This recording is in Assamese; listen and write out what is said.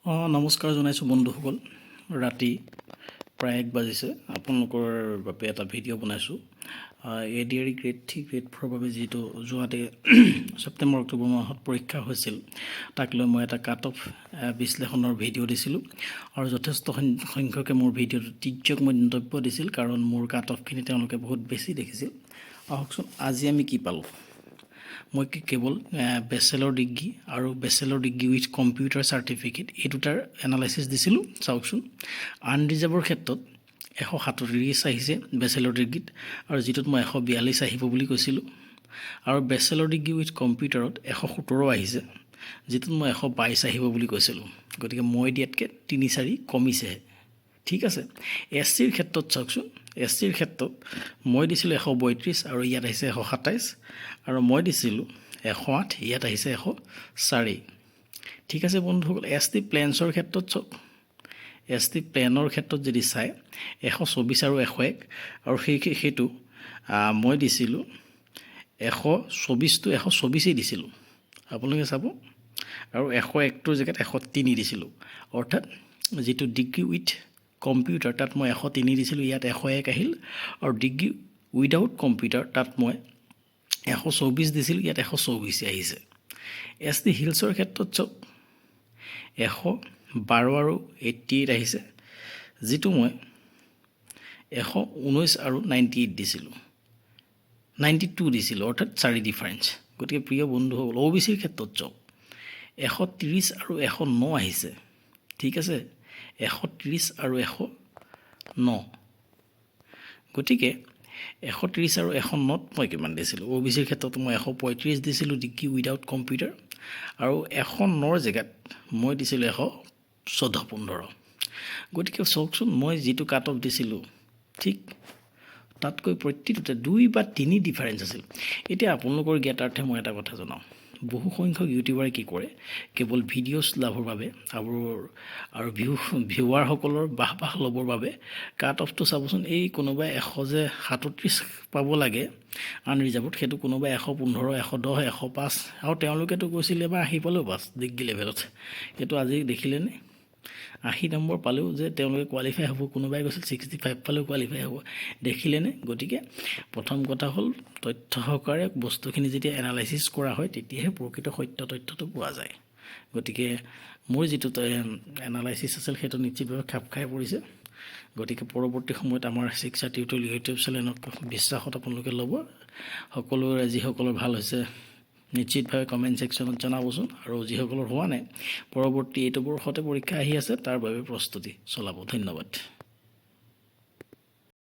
নমস্কাৰ জনাইছোঁ বন্ধুসকল। ৰাতি প্ৰায় 1 বাজিছে। আপোনালোকৰ বাবে এটা ভিডিঅ' বনাইছোঁ। ADRE গ্ৰেড 3 গ্ৰেড 4ৰ বাবে যিটো যোৱাতে ছেপ্টেম্বৰ অক্টোবৰ মাহত পৰীক্ষা হৈছিল, তাক লৈ মই এটা কাট অফ বিশ্লেষণৰ ভিডিঅ' দিছিলোঁ আৰু যথেষ্ট সংখ্যকে মোৰ ভিডিঅ'টো তিৰ্যক মন্তব্য দিছিল, কাৰণ মোৰ কাট অফখিনি তেওঁলোকে বহুত বেছি দেখিছিল। আহকচোন আজি আমি কি পালোঁ। মই কেৱল বেচেলৰ ডিগ্ৰী আৰু bachelor degree with computer certificate এই দুটাৰ এনালাইচিছ দিছিলোঁ। চাওকচোন, আনৰিজাৰ্ভৰ ক্ষেত্ৰত 137 আহিছে বেচেলৰ ডিগ্ৰীত, আৰু যিটোত মই 142 আহিব বুলি কৈছিলোঁ। আৰু বেচেলৰ ডিগ্ৰী উইথ কম্পিউটাৰত 117 আহিছে, যিটোত মই 122 আহিব বুলি কৈছিলোঁ। গতিকে মই দিয়াতকৈ 3-4 কমিছেহে। ঠিক আছে। SCৰ ক্ষেত্ৰত চাওকচোন, SCৰ ক্ষেত্ৰত মই দিছিলোঁ 132 আৰু ইয়াত আহিছে 127, আৰু মই দিছিলোঁ 108, ইয়াত আহিছে 104। ঠিক আছে বন্ধুসকল। ST প্লেনছৰ ক্ষেত্ৰত চাওক, ST প্লেনৰ ক্ষেত্ৰত যদি চাই 124 আৰু 101, আৰু সেইটো মই দিছিলোঁ 124টো 124 দিছিলোঁ, আপোনালোকে চাব। আৰু 101টোৰ জেগাত 103 দিছিলোঁ, অৰ্থাৎ যিটো ডিগ্ৰী উইথ কম্পিউটাৰ তাত মই 103 দিছিলোঁ, ইয়াত 101 আহিল। আৰু ডিগ্ৰী উইদাউট কম্পিউটাৰ তাত মই 124 দিছিলোঁ, ইয়াত 124 আহিছে। ST হিলছৰ ক্ষেত্ৰত চাওক 112 আৰু 88 আহিছে, যিটো মই 119 আৰু 98 দিছিলোঁ, 92 দিছিলোঁ, অৰ্থাৎ 4 ডিফাৰেঞ্চ। গতিকে প্ৰিয় বন্ধুসকল, OBCৰ ক্ষেত্ৰত চাওক 130 আৰু 109 আহিছে। ঠিক আছে, 130 আৰু 109। গতিকে 130 আৰু 109ত মই কিমান দিছিলোঁ? OBCৰ ক্ষেত্ৰত মই 135 দিছিলোঁ ডিগ্ৰী উইদাউট কম্পিউটাৰ, আৰু 109ৰ জেগাত মই দিছিলোঁ 114-15। গতিকে চাওকচোন, মই যিটো কাট অফ দিছিলোঁ ঠিক তাতকৈ প্ৰতিটোতে 2 বা 3 ডিফাৰেঞ্চ আছিল। এতিয়া আপোনালোকৰ জ্ঞাতাৰ্থে মই এটা কথা জনাওঁ, বহু সংখ্যক ইউটিউবাৰে কি কৰে, কেৱল ভিডিঅ'ছ লাভৰ বাবে আৰু ভিউৱাৰসকলৰ বাহ ল'বৰ বাবে কাট অফটো চাবচোন, এই কোনোবাই 100 যে 37 পাব লাগে আনৰিজাৰ্ভত, সেইটো কোনোবাই 115, 110, 105, আৰু তেওঁলোকেতো কৈছিলে এবাৰ 80 পালেও পাছ ডিগ্ৰী লেভেলত। সেইটো আজি দেখিলেনে? 80 নম্বৰ পালেও যে তেওঁলোকে কোৱালিফাই হ'ব, কোনোবাই কৈছিল 65 পালেও কোৱালিফাই হ'ব, দেখিলেনে? গতিকে প্ৰথম কথা হ'ল, তথ্য সহকাৰে বস্তুখিনি যেতিয়া এনালাইচিছ কৰা হয় তেতিয়াহে প্ৰকৃত সত্য তথ্যটো পোৱা যায়। গতিকে মোৰ যিটো এনালাইচিছ আছিল সেইটো নিশ্চিতভাৱে খাপ খাই পৰিছে। গতিকে পৰৱৰ্তী সময়ত আমাৰ শিক্ষা টিউটৰিয়েল ইউটিউব চেনেলক বিশ্বাসত আপোনালোকে ল'ব। সকলোৰে যিসকলৰ ভাল হৈছে নিশ্চিতভাৱে কমেণ্ট ছেকশ্যনত জনাবচোন, আৰু যিসকলৰ হোৱা নাই, পৰৱৰ্তী এইটো বৰ্ষতে পৰীক্ষা আহি আছে, তাৰ বাবে প্ৰস্তুতি চলাব। ধন্যবাদ।